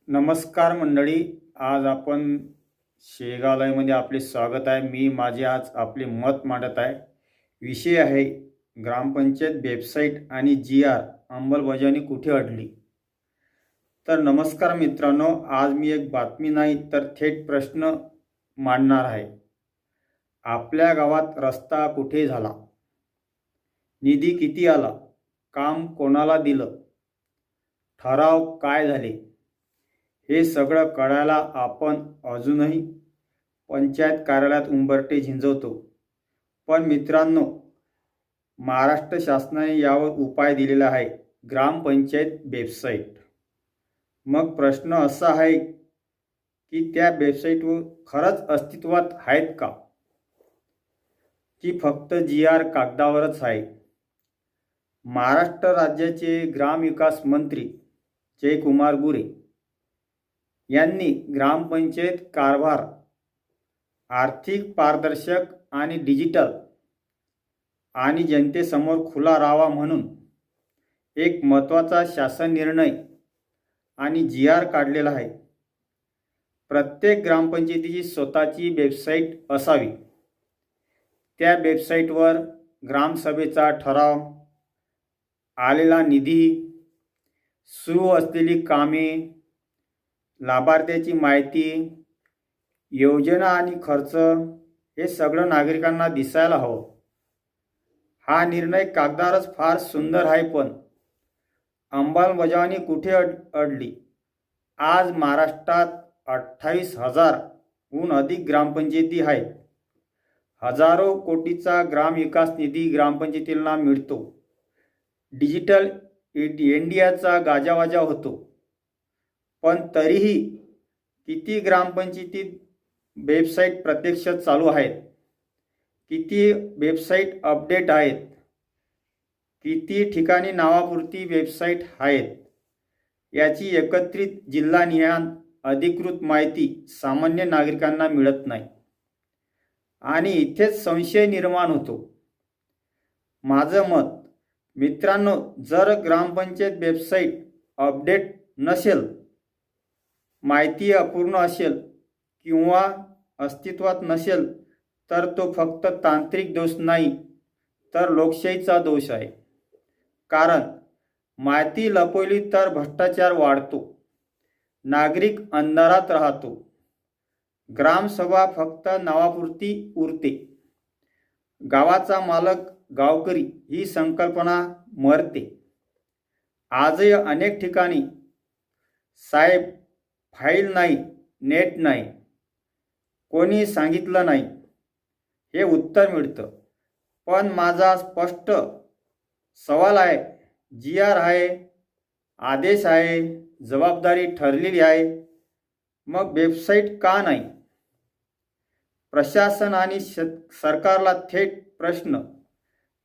नमस्कार मंडळी. आज आपण शेघालयमध्ये आपले स्वागत आहे. मी माझे आज आपले मत मांडत आहे. विषय आहे ग्रामपंचायत वेबसाईट आणि GR अंमलबजावणी कुठे अडली. तर नमस्कार मित्रांनो, आज मी एक बातमी नाही तर थेट प्रश्न मांडणार आहे. आपल्या गावात रस्ता कुठे झाला, निधी किती आला, काम कोणाला दिलं, ठराव काय झाले, हे सगळं कळायला आपण अजूनही पंचायत कार्यालयात उंबरठे झिंजवतो. पण मित्रांनो, महाराष्ट्र शासनाने यावर उपाय दिलेला आहे, ग्रामपंचायत वेबसाईट. मग प्रश्न असा आहे की त्या वेबसाईटवर खरंच अस्तित्वात आहेत का, की फक्त GR कागदावरच आहे. महाराष्ट्र राज्याचे ग्रामविकास मंत्री जयकुमार गोरे यांनी ग्रामपंचायत कारभार आर्थिक, पारदर्शक आणि डिजिटल आणि जनतेसमोर खुला राहावा म्हणून एक महत्त्वाचा शासन निर्णय आणि GR काढलेला आहे. प्रत्येक ग्रामपंचायतीची स्वतःची वेबसाईट असावी. त्या वेबसाईटवर ग्रामसभेचा ठराव, आलेला निधी, सुरू असलेली कामे, लाभार्थ्याची माहिती, योजना आणि खर्च हे सगळं नागरिकांना दिसायला हवं. हा निर्णय कागदावरच फार सुंदर आहे, पण अंमलबजावणी कुठे अडली. आज महाराष्ट्रात 28,000हून अधिक ग्रामपंचायती आहेत. हजारो कोटीचा ग्रामविकास निधी ग्रामपंचायतींना मिळतो. डिजिटल इंडियाचा गाजावाजा होतो. पण तरीही किती ग्रामपंचायतीत वेबसाईट प्रत्यक्षात चालू आहेत, किती वेबसाईट अपडेट आहेत, किती ठिकाणी नावापुरती वेबसाईट आहेत, याची एकत्रित जिल्हानिहाय अधिकृत माहिती सामान्य नागरिकांना मिळत नाही. आणि इथेच संशय निर्माण होतो. माझं मत मित्रांनो, जर ग्रामपंचायत वेबसाईट अपडेट नसेल, माहिती अपूर्ण असेल किंवा अस्तित्वात नसेल, तर तो फक्त तांत्रिक दोष नाही तर लोकशाहीचा दोष आहे. कारण माहिती लपवली तर भ्रष्टाचार वाढतो, नागरिक अंधारात राहतो, ग्रामसभा फक्त नावापुरती उरते, गावाचा मालक गावकरी ही संकल्पना मरते. आजही अनेक ठिकाणी साहेब फाईल नाही, नेट नाही, कोणी सांगितलं नाही हे उत्तर मिळतं. पण माझा स्पष्ट सवाल आहे, GR आहे, आदेश आहे, जबाबदारी ठरलेली आहे, मग वेबसाईट का नाही. प्रशासन आणि सरकारला थेट प्रश्न.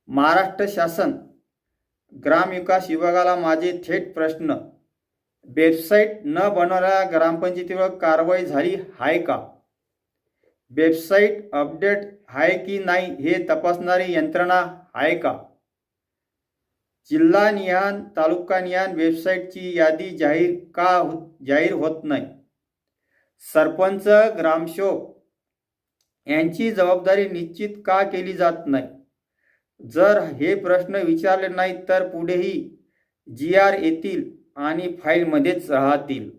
महाराष्ट्र शासन ग्रामविकास विभागाला माझे थेट प्रश्न. वेबसाईट न बनवणाऱ्या ग्रामपंचायतीवर कारवाई झाली आहे का? वेबसाईट अपडेट आहे की नाही हे तपासणारी यंत्रणा आहे का? जिल्हानिहाय, तालुकानिहाय वेबसाईटची यादी जाहीर होत नाही? सरपंच, ग्रामसेवक यांची जबाबदारी निश्चित का केली जात नाही? जर हे प्रश्न विचारले नाहीत तर पुढेही GR येतील आणि फाईलमध्येच राहतील.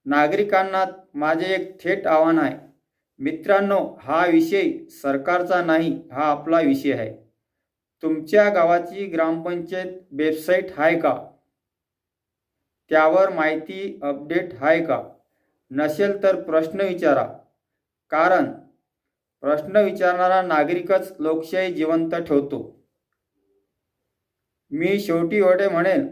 नागरिकांना माझे एक थेट आव्हान आहे, मित्रांनो, हा विषय सरकारचा नाही, हा आपला विषय आहे. तुमच्या गावाची ग्रामपंचायत वेबसाईट आहे का? त्यावर माहिती अपडेट आहे का? नसेल तर प्रश्न विचारा. कारण प्रश्न विचारणारा नागरिकच लोकशाही जिवंत ठेवतो. मी शेवटी एवढे म्हणेन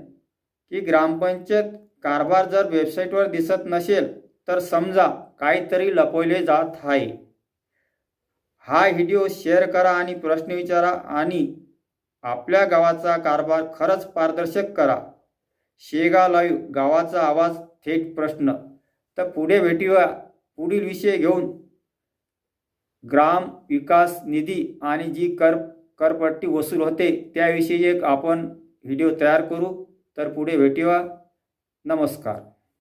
की ग्रामपंचायत कारभार जर वेबसाईटवर दिसत नसेल तर समजा काहीतरी लपवले जात आहे. हा व्हिडिओ शेअर करा आणि प्रश्न विचारा आणि आपल्या गावाचा कारभार खरंच पारदर्शक करा. शेगा लाईव्ह, गावाचा आवाज, थेट प्रश्न. तर पुढे भेटूया पुढील विषय घेऊन. ग्राम विकास निधी आणि जी करपट्टी वसूल होते त्याविषयी एक आपण व्हिडिओ तयार करू. तर पुढे भेटूया. नमस्कार.